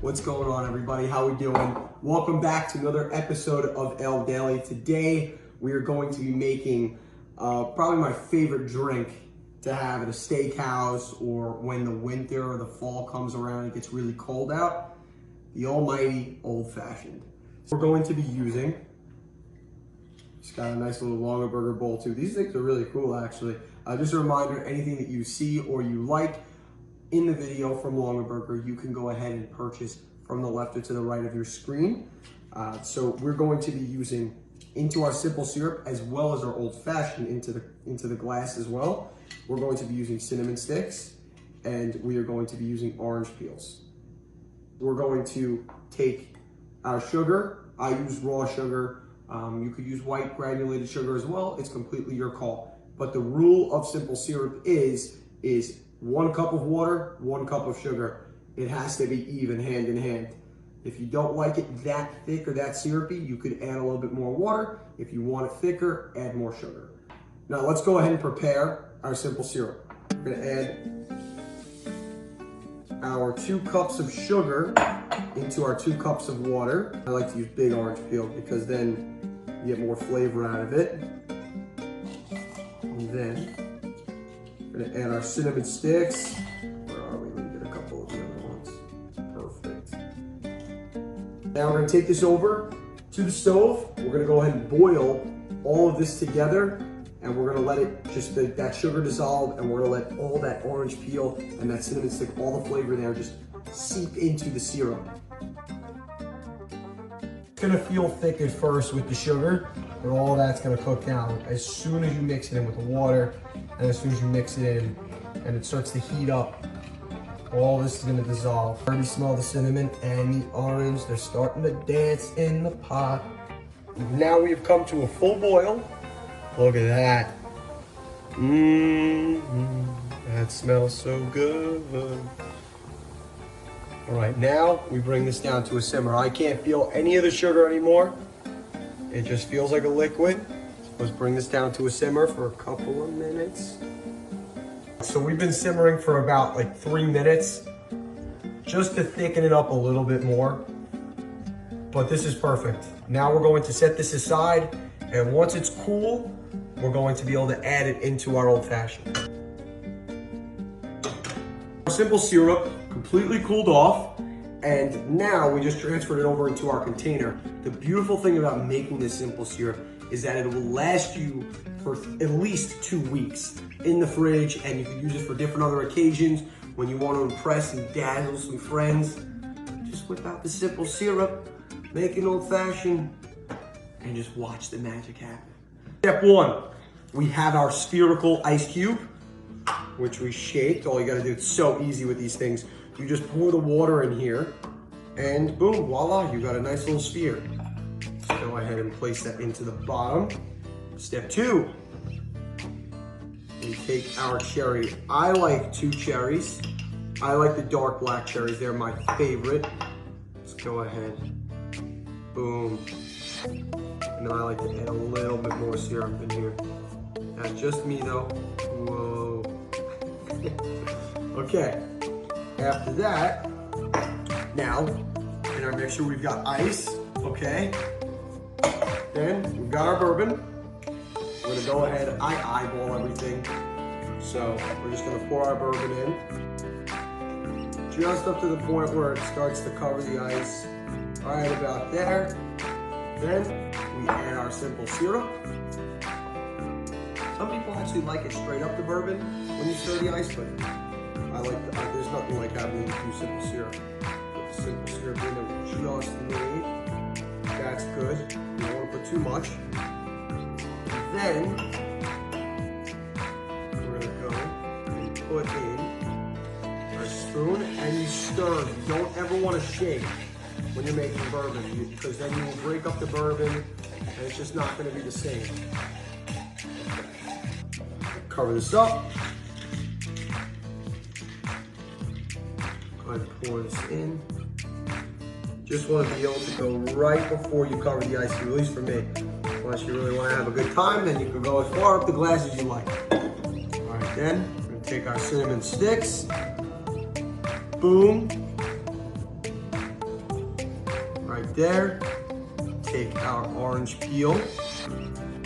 What's going on, everybody? How we doing? Welcome back to another episode of El Daily. Today we are going to be making probably my favorite drink to have at a steakhouse, or when the winter or the fall comes around and it gets really cold out, the almighty old fashioned. So we're going to be using, it's got a nice little Longaberger bowl too. These things are really cool, actually. Just a reminder, anything that you see or you like in the video from Longaberger, you can go ahead and purchase from the left or to the right of your screen. So we're going to be using into our simple syrup, as well as our old fashioned into the glass as well. We're going to be using cinnamon sticks, and we are going to be using orange peels. We're going to take our sugar. I use raw sugar. You could use white granulated sugar as well. It's completely your call. But the rule of simple syrup is 1 cup of water, 1 cup of sugar. It has to be even, hand in hand. If you don't like it that thick or that syrupy, you could add a little bit more water. If you want it thicker, add more sugar. Now let's go ahead and prepare our simple syrup. We're gonna add our 2 cups of sugar into our 2 cups of water. I like to use big orange peel because then you get more flavor out of it. And then we're gonna add our cinnamon sticks. Where are we? Let me get a couple of the other ones. Perfect. Now we're gonna take this over to the stove. We're gonna go ahead and boil all of this together, and we're gonna let it just, that sugar dissolve, and we're gonna let all that orange peel and that cinnamon stick, all the flavor there, just seep into the syrup. It's gonna feel thick at first with the sugar, but all that's gonna cook down as soon as you mix it in with the water, and as soon as you mix it in and it starts to heat up, all this is gonna dissolve. I already smell the cinnamon and the orange. They're starting to dance in the pot. Now we've come to a full boil. Look at that. That smells so good. All right, now we bring this down to a simmer. I can't feel any of the sugar anymore. It just feels like a liquid. Let's bring this down to a simmer for a couple of minutes. So we've been simmering for about like 3 minutes, just to thicken it up a little bit more. But this is perfect. Now we're going to set this aside, and once it's cool, we're going to be able to add it into our old fashioned. Simple syrup completely cooled off, and now we just transferred it over into our container. The beautiful thing about making this simple syrup is that it will last you for at least 2 weeks in the fridge, and you can use it for different other occasions when you want to impress and dazzle some friends. Just whip out the simple syrup, make an old fashioned, and just watch the magic happen. Step 1, we have our spherical ice cube, which we shaked. All you gotta do, it's so easy with these things. You just pour the water in here, and boom, voila, you got a nice little sphere. Let's go ahead and place that into the bottom. Step 2, we take our cherry. I like 2 cherries. I like the dark black cherries, they're my favorite. Let's go ahead, boom. And then I like to add a little bit more syrup in here. That's just me though. Whoa. Okay, after that, now in our mixture we've got ice, okay? Then we've got our bourbon. We're gonna go ahead, I eyeball everything. So we're just gonna pour our bourbon in. Just up to the point where it starts to cover the ice. All right, about there. Then we add our simple syrup. Some people actually like it straight up the bourbon when you stir the ice, but I like there's nothing like having to do simple syrup. Put the simple syrup in there just right. That's good. You don't want to put too much. Then we're gonna go and put in our spoon, and you stir. You don't ever want to shake when you're making bourbon, because then you will break up the bourbon and it's just not going to be the same. Cover this up. Go ahead and pour this in. Just want to be able to go right before you cover the ice cube, at least for me. Unless you really want to have a good time, then you can go as far up the glass as you like. All right, then we're going to take our cinnamon sticks. Boom. there. Take our orange peel.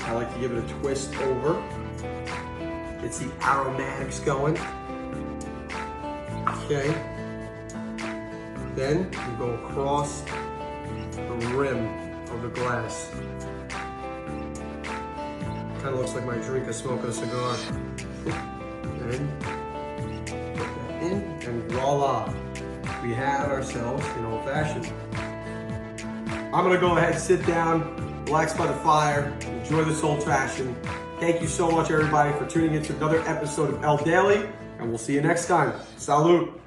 I like to give it a twist over. Gets the aromatics going. Okay. Then we go across the rim of the glass. Kind of looks like my drink is smoking a cigar. And put that in, and voila. We have ourselves an old fashioned. I'm gonna go ahead, sit down, relax by the fire, enjoy this old fashioned. Thank you so much, everybody, for tuning in to another episode of El Daily, and we'll see you next time. Salud.